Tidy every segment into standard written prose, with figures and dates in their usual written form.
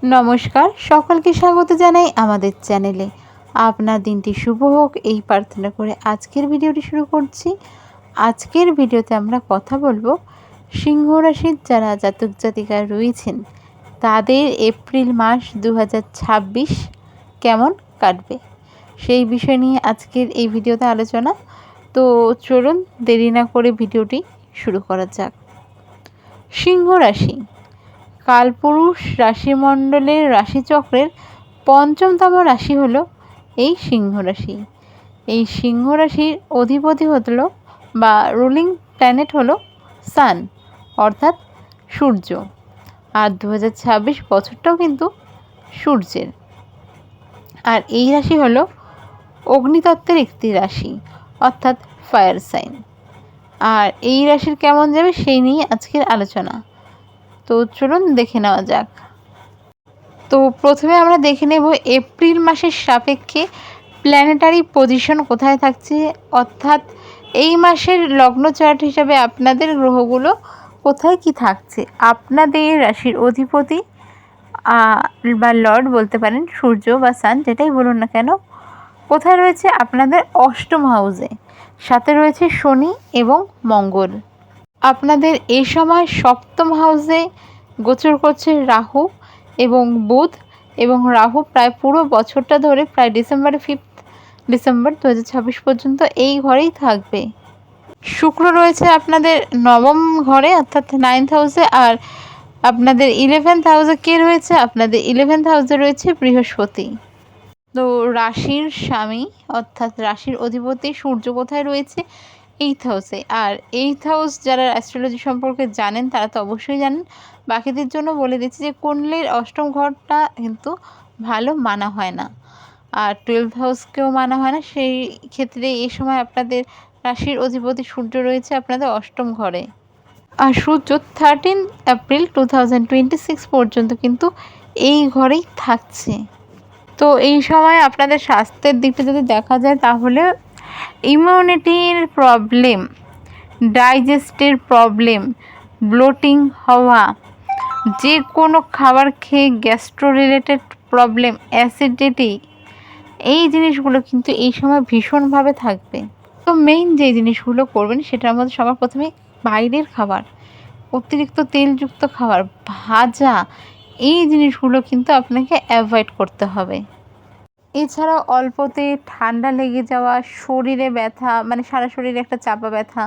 নমস্কার, সকলকে স্বাগত জানাই আমাদের চ্যানেলে। আপনার দিনটি শুভ হোক এই প্রার্থনা করে আজকের ভিডিওটি শুরু করছি। আজকের ভিডিওতে আমরা কথা বলবো সিংহ রাশির যারা জাতক জাতিকা রয়েছেন তাদের এপ্রিল মাস 2026 কেমন কাটবে সেই বিষয় নিয়ে আজকের এই ভিডিওতে আলোচনা। তো চলুন দেরি না করে ভিডিওটি শুরু করা যাক। সিংহ রাশি কালপুরুষ রাশিমণ্ডলের রাশিচক্রের পঞ্চমতম রাশি হলো এই সিংহ রাশি। এই সিংহ রাশির অধিপতি হলো বা রুলিং প্ল্যানেট হলো সান অর্থাৎ সূর্য। আর 2026 বছরটাও কিন্তু সূর্যের। আর এই রাশি হলো অগ্নিতত্ত্বের একটি রাশি অর্থাৎ ফায়ার সাইন। আর এই রাশির কেমন যাবে সেই নিয়ে আজকের আলোচনা। তো চলুন দেখে নেওয়া যাক। তো প্রথমে আমরা দেখে নেব এপ্রিল মাসের সাপেক্ষে প্ল্যানেটারি পজিশন কোথায় থাকছে, অর্থাৎ এই মাসের লগ্ন চার্ট হিসাবে আপনাদের গ্রহগুলো কোথায় কি থাকছে। আপনাদের রাশির অধিপতি বা লর্ড বলতে পারেন, সূর্য বা সান যেটাই বলুন না কেন, কোথায় রয়েছে আপনাদের অষ্টম হাউসে। সাথে রয়েছে শনি এবং মঙ্গল। আপনাদের এই সময় সপ্তম হাউসে গোচর করছে রাহু এবং বুধ, এবং রাহু প্রায় পুরো বছরটা ধরে প্রায় ডিসেম্বর 2026 পর্যন্ত এই ঘরেই থাকবে। শুক্র রয়েছে আপনাদের নবম ঘরে অর্থাৎ 9th হাউসে। আর আপনাদের 11th হাউসে কে রয়েছে? আপনাদের 11th হাউসে রয়েছে বৃহস্পতি। তো রাশির স্বামী অর্থাৎ রাশির অধিপতি সূর্য কোথায় রয়েছে? 8th হাউসে। আর 8th হাউস যারা অ্যাস্ট্রোলজি সম্পর্কে জানেন তারা তো অবশ্যই জানেন। বাকিদের জন্য বলে দিচ্ছি যে কুণ্ডলীর অষ্টম ঘরটা কিন্তু ভালো মানা হয় না, আর 12th হাউসকেও মানা হয় না। সেই ক্ষেত্রে এই সময় আপনাদের রাশির অধিপতি সূর্য রয়েছে আপনাদের অষ্টম ঘরে। আর সূর্য 13 এপ্রিল 2026 পর্যন্ত কিন্তু এই ঘরেই থাকছে। তো এই সময় আপনাদের স্বাস্থ্যের দিকটা যদি দেখা যায় তাহলে ইমিউনিটির প্রবলেম, ডাইজেস্টের প্রবলেম, ব্লোটিং হওয়া, যে কোনো খাবার খেয়ে গ্যাস্ট্রো রিলেটেড প্রবলেম, অ্যাসিডিটি, এই জিনিসগুলো কিন্তু এই সময় ভীষণভাবে থাকবে। তো মেইন যে জিনিসগুলো করবেন সেটার মধ্যে সবার প্রথমে বাইরের খাবার, অতিরিক্ত তেলযুক্ত খাবার, ভাজা, এই জিনিসগুলো কিন্তু আপনাকে অ্যাভয়েড করতে হবে। এছাড়াও অল্পতে ঠান্ডা লেগে যাওয়া, শরীরে ব্যথা, মানে সারা শরীরে একটা চাপা ব্যথা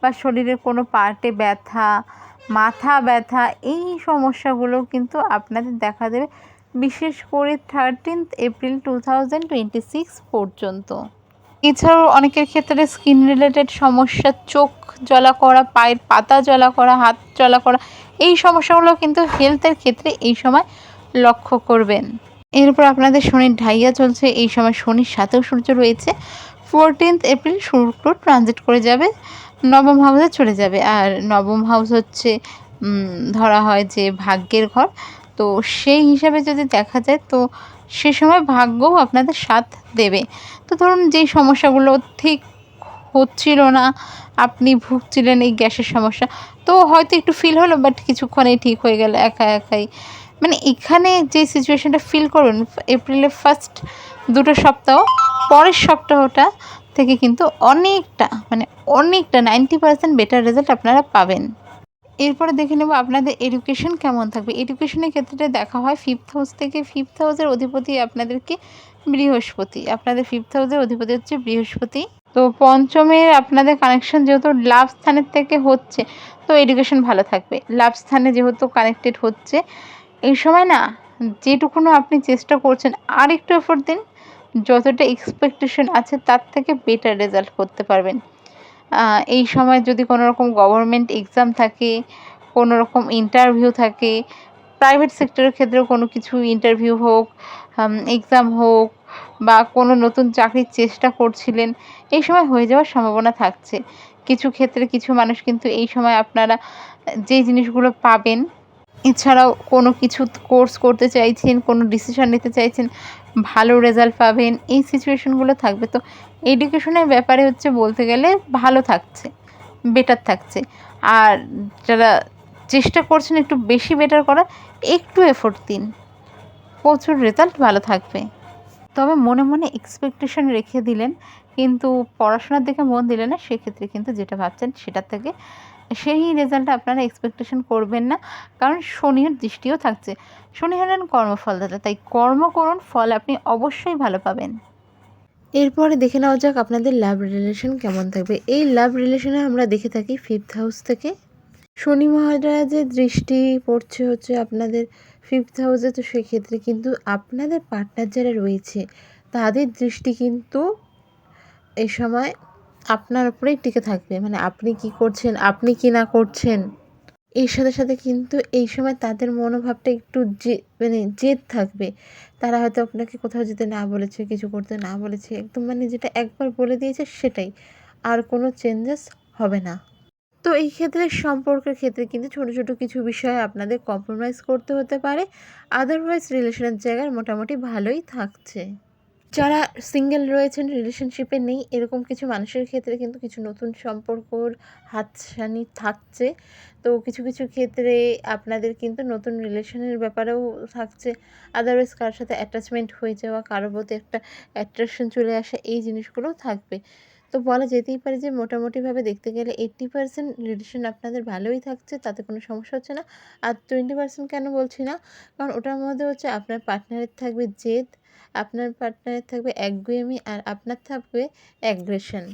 বা শরীরের কোনো পার্টে ব্যথা, মাথা ব্যথা, এই সমস্যাগুলো কিন্তু আপনাদের দেখা দেবে বিশেষ করে 13th এপ্রিল 2026 পর্যন্ত। এছাড়াও অনেকের ক্ষেত্রে স্কিন রিলেটেড সমস্যা, চোখ জ্বলা করা, পায়ের পাতা জ্বলা করা, হাত জ্বলা করা, এই সমস্যাগুলো কিন্তু হেলথের ক্ষেত্রে এই সময় লক্ষ্য করবেন। এরপর আপনাদের শনির ঢাইয়া চলছে, এই সময় শনির সাথেও সূর্য রয়েছে। 14th এপ্রিল শুক্র ট্রানজিট করে যাবে, নবম হাউসে চলে যাবে। আর নবম হাউস হচ্ছে ধরা হয় যে ভাগ্যের ঘর। তো সেই হিসাবে যদি দেখা যায় তো সে সময় ভাগ্যও আপনাদের সাথ দেবে। তো ধরুন যেই সমস্যাগুলো ঠিক হচ্ছিল না, আপনি ভুগছিলেন এই গ্যাসের সমস্যা, তো হয়তো একটু ফিল হলো, বাট কিছুক্ষণেই ঠিক হয়ে গেল একা একাই। মানে এখানে যে সিচুয়েশানটা ফিল করবেন এপ্রিলের ফার্স্ট 2টো সপ্তাহ, পরের সপ্তাহটা থেকে কিন্তু অনেকটা 90% বেটার রেজাল্ট আপনারা পাবেন। এরপরে দেখে নেব আপনাদের এডুকেশন কেমন থাকবে। এডুকেশনের ক্ষেত্রে দেখা হয় 5th হাউস থেকে। 5th হাউসের অধিপতি আপনাদেরকে বৃহস্পতি, আপনাদের 5th হাউসের অধিপতি হচ্ছে বৃহস্পতি। তো পঞ্চমের আপনাদের কানেকশন যেহেতু লাভ স্থানের থেকে হচ্ছে, তো এডুকেশন ভালো থাকবে। লাভ স্থানে যেহেতু কানেক্টেড হচ্ছে এই সময় না, যেটুকুনো আপনি চেষ্টা করছেন আর একটু এফোর্ট দিন, যতটা এক্সপেকটেশন আছে তার থেকে বেটার রেজাল্ট করতে পারবেন। এই সময় যদি কোনো রকম গভর্নমেন্ট এক্সাম থাকে, কোনো রকম ইন্টারভিউ থাকে, প্রাইভেট সেক্টরের ক্ষেত্রেও কোনো কিছু ইন্টারভিউ হোক, এক্সাম হোক, বা কোনো নতুন চাকরির চেষ্টা করছিলেন, এই সময় হয়ে যাওয়ার সম্ভাবনা থাকছে। কিছু ক্ষেত্রে কিছু মানুষ কিন্তু এই সময় আপনারা যে জিনিসগুলো পাবেন, এছাড়াও কোনো কিছু কোর্স করতে চাইছেন, কোনো ডিসিশন নিতে চাইছেন, ভালো রেজাল্ট পাবেন, এই সিচুয়েশনগুলো থাকবে। তো এডুকেশনের ব্যাপারে হচ্ছে বলতে গেলে ভালো থাকছে, বেটার থাকছে। আর যারা চেষ্টা করছেন একটু বেশি বেটার করার, একটু এফোর্ট দিন, প্রচুর রেজাল্ট ভালো থাকবে। তবে মনে মনে এক্সপেকটেশন রেখে দিলেন কিন্তু পড়াশোনার দিকে মন দিলেন না, সেক্ষেত্রে কিন্তু যেটা ভাবছেন সেটার থেকে সেই রেজাল্টটা আপনারা এক্সপেকটেশন করবেন না। কারণ শনির দৃষ্টিও থাকছে। শনি হলেন কর্মফলদাতা, তাই কর্ম করুন, ফল আপনি অবশ্যই ভালো পাবেন। এরপরে দেখে নেওয়া যাক আপনাদের লাভ রিলেশন কেমন থাকবে। এই লাভ রিলেশনে আমরা দেখে থাকি 5th হাউস থেকে শনি মহারাজের দৃষ্টি পড়ছে হচ্ছে আপনাদের 5th হাউসে। তো সেক্ষেত্রে কিন্তু আপনাদের পার্টনার যারা রয়েছে তাদের দৃষ্টি কিন্তু এই সময় আপনার উপরেই টিকে থাকবে। মানে আপনি কি করছেন, আপনি কি না করছেন, এর সাথে সাথে কিন্তু এই সময় তাদের মনোভাবটা একটু জেদ থাকবে। তারা হয়তো আপনাকে কোথাও যেতে না বলেছে, কিছু করতে না বলেছে, একদম মানে যেটা একবার বলে দিয়েছে সেটাই, আর কোনো চেঞ্জেস হবে না। তো এই ক্ষেত্রে সম্পর্কের ক্ষেত্রে কিন্তু ছোটো ছোটো কিছু বিষয়ে আপনাদের কম্প্রোমাইজ করতে হতে পারে। আদারওয়াইজ রিলেশনের জায়গায় মোটামুটি ভালোই থাকছে। যারা সিঙ্গেল রয়েছেন, রিলেশনশিপে নেই, এরকম কিছু মানুষের ক্ষেত্রে কিন্তু কিছু নতুন সম্পর্কর হাতছানি থাকছে। তো কিছু কিছু ক্ষেত্রে আপনাদের কিন্তু নতুন রিলেশনের ব্যাপারেও থাকছে। আদারওয়াইজ কারোর সাথে অ্যাটাচমেন্ট হয়ে যাওয়া, কারোর প্রতি একটা অ্যাট্রাকশন চলে আসা, এই জিনিসগুলোও থাকবে। তো বলা যেতেই পারে যে মোটামুটিভাবে দেখতে গেলে 80% রিলেশন আপনাদের ভালোই থাকছে, তাতে কোনো সমস্যা হচ্ছে না। আর 20% কেন বলছি না, কারণ ওটার মধ্যে হচ্ছে আপনার পার্টনারের থাকবে জেদ, আপনার পার্টনারের থাকবে একগুঁয়েমি, আর আপনার থাকবে অ্যাগ্রেশন।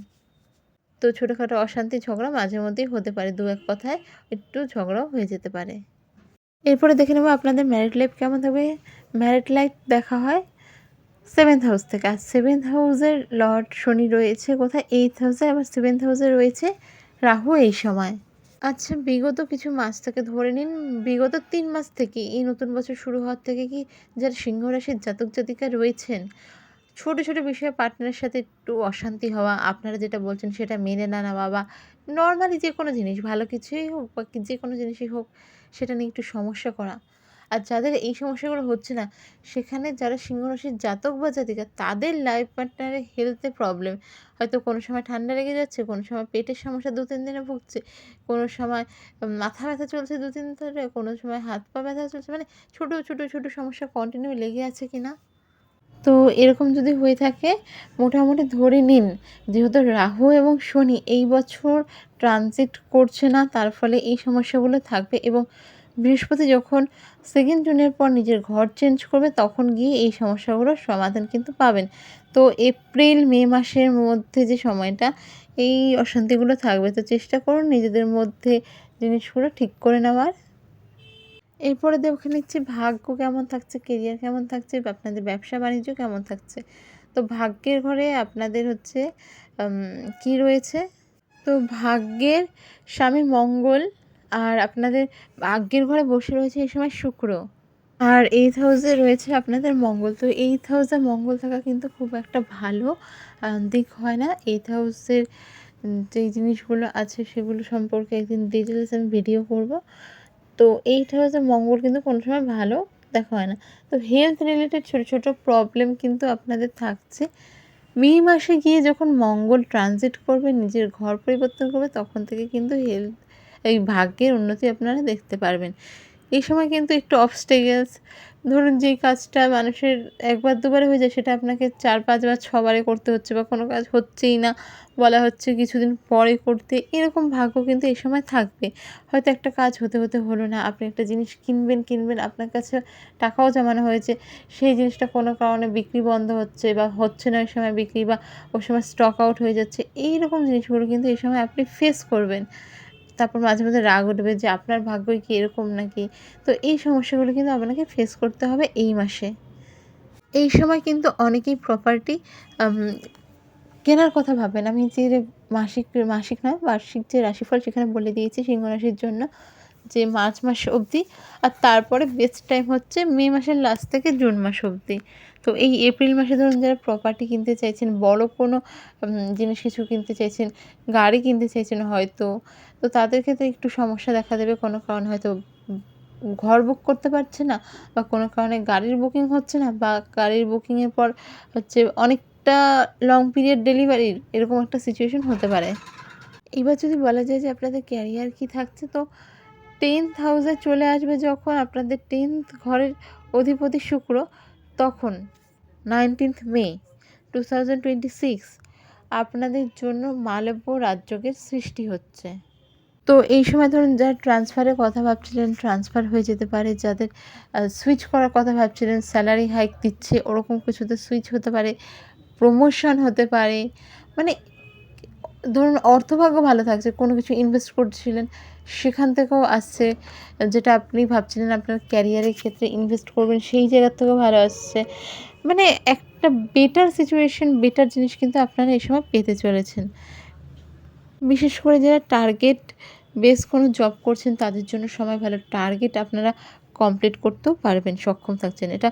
তো ছোটোখাটো অশান্তি ঝগড়া মাঝে মধ্যেই হতে পারে, দু এক কথায় একটু ঝগড়াও হয়ে যেতে পারে। এরপরে দেখে নেব আপনাদের ম্যারিড লাইফ কেমন থাকবে। ম্যারিড লাইফ দেখা হয় 7th হাউস থেকে। আর 7th হাউসের লর্ড শনি রয়েছে কোথায়, 8th হাউসে, আবার 7th হাউসে রয়েছে রাহু এই সময়। আচ্ছা, বিগত কিছু মাস থেকে ধরে নিন, বিগত 3 মাস থেকে, এই নতুন বছর শুরু হওয়ার থেকে কি যারা সিংহ রাশির জাতক জাতিকা রয়েছেন, ছোটো ছোটো বিষয়ে পার্টনারের সাথে একটু অশান্তি হওয়া, আপনারা যেটা বলছেন সেটা মেনে না নেওয়া, বা নর্মালি যে কোনো জিনিস, ভালো কিছুই হোক বা যে কোনো জিনিসই হোক, সেটা নিয়ে একটু সমস্যা করা। আর যাদের এই সমস্যাগুলো হচ্ছে না, সেখানে যারা সিংহ রাশির জাতক বা জাতিকা, তাদের লাইফ পার্টনারের হেলথে প্রবলেম। হয়তো কোনো সময় ঠান্ডা লেগে যাচ্ছে, কোনো সময় পেটের সমস্যা 2-3 দিনে ভুগছে, কোনো সময় মাথা ব্যথা চলছে 2-3 দিন ধরে, কোনো সময় হাত পা ব্যথা চলছে। মানে ছোটো ছোটো ছোটো সমস্যা কন্টিনিউ লেগে আছে কি না? তো এরকম যদি হয়ে থাকে, মোটামুটি ধরে নিন যেহেতু রাহু এবং শনি এই বছর ট্রানজিট করছে না, তার ফলে এই সমস্যাগুলো থাকবে। এবং বৃহস্পতি যখন 2 জুনের পর নিজের ঘর চেঞ্জ করবে, তখন গিয়ে এই সমস্যাগুলোর সমাধান কিন্তু পাবেন। তো এপ্রিল মে মাসের মধ্যে যে সময়টা, এই অশান্তিগুলো থাকবে। তো চেষ্টা করুন নিজেদের মধ্যে জিনিসগুলো ঠিক করে নেওয়ার। এরপরে দেখে নিচ্ছি ভাগ্য কেমন থাকছে, কেরিয়ার কেমন থাকছে, বা আপনাদের ব্যবসা বাণিজ্য কেমন থাকছে। তো ভাগ্যের ঘরে আপনাদের হচ্ছে কি রয়েছে, তো ভাগ্যের স্বামী মঙ্গল, আর আপনাদের ভাগ্যের ঘরে বসে রয়েছে এই সময় শুক্র, আর 8th হাউসে রয়েছে আপনাদের মঙ্গল। তো 8th হাউসে মঙ্গল থাকা কিন্তু খুব একটা ভালো দিক হয় না। 8th হাউসের যেই জিনিসগুলো আছে সেগুলো সম্পর্কে একদিন ডিটেলস আমি ভিডিও করব। তো 8th হাউসে মঙ্গল কিন্তু কোনো সময় ভালো দেখা হয় না। তো হেলথ রিলেটেড ছোটো ছোটো প্রবলেম কিন্তু আপনাদের থাকছে। মে মাসে গিয়ে যখন মঙ্গল ট্রানজিট করবে, নিজের ঘর পরিবর্তন করবে, তখন থেকে কিন্তু এই ভাগ্যের উন্নতি আপনারা দেখতে পারবেন। এই সময় কিন্তু একটু অবস্টেগেলস, ধরুন যেই কাজটা মানুষের একবার দুবারে হয়ে যায়, সেটা আপনাকে 4-5 বার 6 বারে করতে হচ্ছে, বা কোনো কাজ হচ্ছেই না, বলা হচ্ছে কিছুদিন পরে করতে, এরকম ভাগ্য কিন্তু এই সময় থাকবে। হয়তো একটা কাজ হতে হতে হলো না, আপনি একটা জিনিস কিনবেন, আপনার কাছে টাকাও জমানো হয়েছে, সেই জিনিসটা কোনো কারণে বিক্রি বন্ধ হচ্ছে, বা হচ্ছে না ওই সময় বিক্রি, বা ওই সময় স্টক আউট হয়ে যাচ্ছে, এইরকম জিনিসগুলো কিন্তু এই সময় আপনি ফেস করবেন। তারপর মাঝে মাঝে রাগ উঠবে যে আপনার ভাগ্যই কি এরকম নাকি। তো এই সমস্যাগুলো কিন্তু আপনাকে ফেস করতে হবে এই মাসে। এই সময় কিন্তু অনেকেই প্রপার্টি কেনার কথা ভাবেন। আমি যে মাসিক নয়, বার্ষিক যে রাশিফল সেখানে বলে দিয়েছি সিংহ রাশির জন্য যে মার্চ মাস অবধি, আর তারপরে বেস্ট টাইম হচ্ছে মে মাসের লাস্ট থেকে জুন মাস অবধি। তো এই এপ্রিল মাসে ধরুন যারা প্রপার্টি কিনতে চাইছেন, বড় কোনো জিনিস কিছু কিনতে চাইছেন, গাড়ি কিনতে চাইছেন হয়তো, তো তাদের ক্ষেত্রে একটু সমস্যা দেখা দেবে। কোনো কারণে হয়তো ঘর বুক করতে পারছে না, বা কোনো কারণে গাড়ির বুকিং হচ্ছে না, বা গাড়ির বুকিংয়ের পর হচ্ছে অনেকটা লং পিরিয়ড ডেলিভারির, এরকম একটা সিচুয়েশন হতে পারে। এবার যদি বলা যায় যে আপনাদের ক্যারিয়ার কী থাকছে, তো 10th হাউসে চলে আসবে যখন, আপনাদের 10th ঘরের অধিপতি শুক্র, তখন 19 মে 2026 আপনাদের জন্য মালব্য রাজযোগের সৃষ্টি হচ্ছে। তো এই সময় ধরুন যারা ট্রান্সফারের কথা ভাবছিলেন ট্রান্সফার হয়ে যেতে পারে, যাদের সুইচ করার কথা ভাবছিলেন স্যালারি হাইক দিচ্ছে ওরকম কিছুতে সুইচ হতে পারে, প্রমোশন হতে পারে, মানে ধরুন অর্থভাগ্য ভালো থাকছে, কোনো কিছু ইনভেস্ট করছিলেন সেখান থেকেও আসছে, যেটা আপনি ভাবছিলেন আপনার ক্যারিয়ারের ক্ষেত্রে ইনভেস্ট করবেন সেই জায়গার থেকেও ভালো আসছে, মানে একটা বেটার সিচুয়েশন, বেটার জিনিস কিন্তু আপনারা এই সময় পেতে চলেছেন। বিশেষ করে যারা টার্গেট বেস কোনো জব করছেন তাদের জন্য সময় ভালো, টার্গেট আপনারা কমপ্লিট করতেও পারবেন, সক্ষম থাকছেন। এটা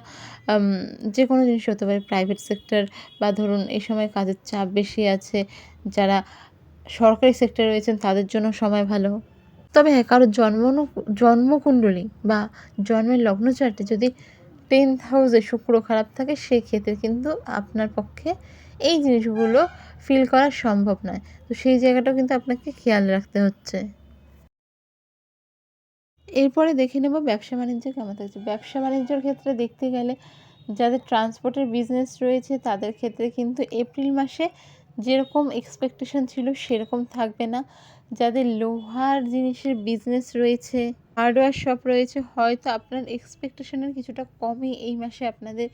যে কোনো জিনিস হতে পারে, প্রাইভেট সেক্টর বা ধরুন এই সময় কাজের চাপ বেশি আছে, যারা সরকারি সেক্টরে রয়েছেন তাদের জন্য সময় ভালো। তবে হ্যাঁ, কারোর জন্মকুণ্ডলী বা জন্মের লগ্ন চার্টে যদি 10th হাউসে শুক্র খারাপ থাকে সেক্ষেত্রে কিন্তু আপনার পক্ষে এই জিনিসগুলো ফিল করা সম্ভব নয়। তো সেই জায়গাটাও কিন্তু আপনাকে খেয়াল রাখতে হচ্ছে। এরপরে দেখে নেব ব্যবসা বাণিজ্য কেমন থাকছে। ব্যবসা বাণিজ্যর ক্ষেত্রে দেখতে গেলে যাদের ট্রান্সপোর্টের বিজনেস রয়েছে তাদের ক্ষেত্রে কিন্তু এপ্রিল মাসে যেরকম এক্সপেকটেশন ছিল সেরকম থাকবে না। যাদের লোহার জিনিসের বিজনেস রয়েছে, হার্ডওয়্যার শপ রয়েছে, হয়তো আপনার এক্সপেকটেশনের কিছুটা কমই এই মাসে আপনাদের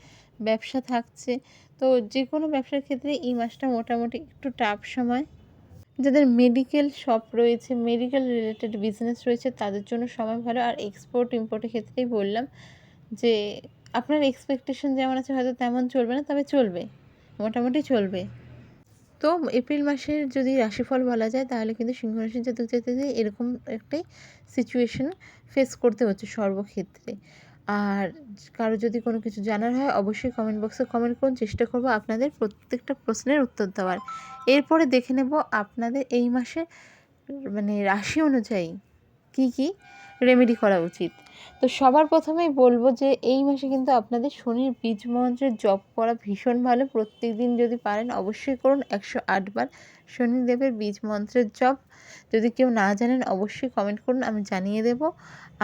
ব্যবসা থাকছে। তো যে কোনো ব্যবসার ক্ষেত্রে এই মাসটা মোটামুটি একটু টাফ সময়। যাদের মেডিকেল শপ রয়েছে, মেডিকেল রিলেটেড বিজনেস রয়েছে তাদের জন্য সময় ভালো। আর এক্সপোর্ট ইম্পোর্টের ক্ষেত্রেই বললাম যে আপনার এক্সপেকটেশন যেমন আছে হয়তো তেমন চলবে না, তবে চলবে, মোটামুটি চলবে। তো এপ্রিল মাসের যদি রাশিফল বলা যায় তাহলে কিন্তু সিংহ রাশির জাতক জাতিকাদের এরকম একটাই সিচুয়েশন ফেস করতে হচ্ছে সর্বক্ষেত্রে। আর কারো যদি কোনো কিছু জানার হয় অবশ্যই কমেন্ট বক্সে কমেন্ট করুন, চেষ্টা করব আপনাদের প্রত্যেকটা প্রশ্নের উত্তর দেওয়ার। এরপরে দেখে নেব আপনাদের এই মাসে মানে রাশি অনুযায়ী কি কি রেমেডি করা উচিত। তো সবার প্রথমেই বলবো যে এই মাসে কিন্তু আপনাদের শনির বীজ মন্ত্রের জপ করা ভীষণ ভালো। প্রত্যেক দিন যদি পারেন অবশ্যই করুন 108 বার শনিদেবের বীজ মন্ত্রের জপ। যদি কেউ না জানেন অবশ্যই কমেন্ট করুন, আমি জানিয়ে দেব।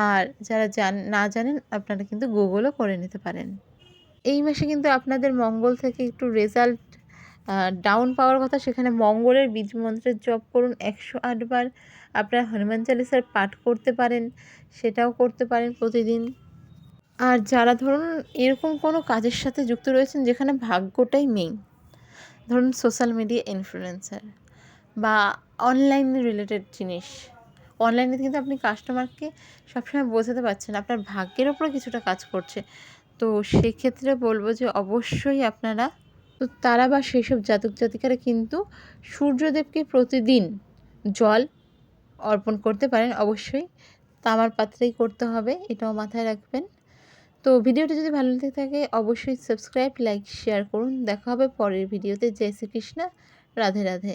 আর যারা না জানেন আপনারা কিন্তু গুগলও করে নিতে পারেন। এই মাসে কিন্তু আপনাদের মঙ্গল থেকে একটু রেজাল্ট ডাউন পাওয়ার কথা, সেখানে মঙ্গলের বীজ মন্ত্রের জপ করুন 108 বার। আপনারা হনুমান চালিসার পাঠ করতে পারেন, সেটাও করতে পারেন প্রতিদিন। আর যারা ধরুন এরকম কোনো কাজের সাথে যুক্ত রয়েছেন যেখানে ভাগ্যটাই মেইন, ধরুন সোশ্যাল মিডিয়া ইনফ্লুয়েন্সার বা অনলাইন রিলেটেড জিনিস, অনলাইনে কিন্তু আপনি কাস্টমারকে সবসময় বোঝাতে পারছেন, আপনার ভাগ্যের ওপরে কিছুটা কাজ করছে। তো সেক্ষেত্রে বলবো যে অবশ্যই আপনারা, তো তারা বা সেই সব জাতক জাতিকারা কিন্তু সূর্যদেবকে প্রতিদিন জল অর্পণ করতে পারেন। অবশ্যই তামার পাত্রেই করতে হবে, এটাও মাথায় রাখবেন। তো ভিডিওটি যদি ভালো লেগে থাকে অবশ্যই সাবস্ক্রাইব, লাইক, শেয়ার করুন। দেখা হবে পরের ভিডিওতে। জয় শ্রীকৃষ্ণ, রাধে রাধে।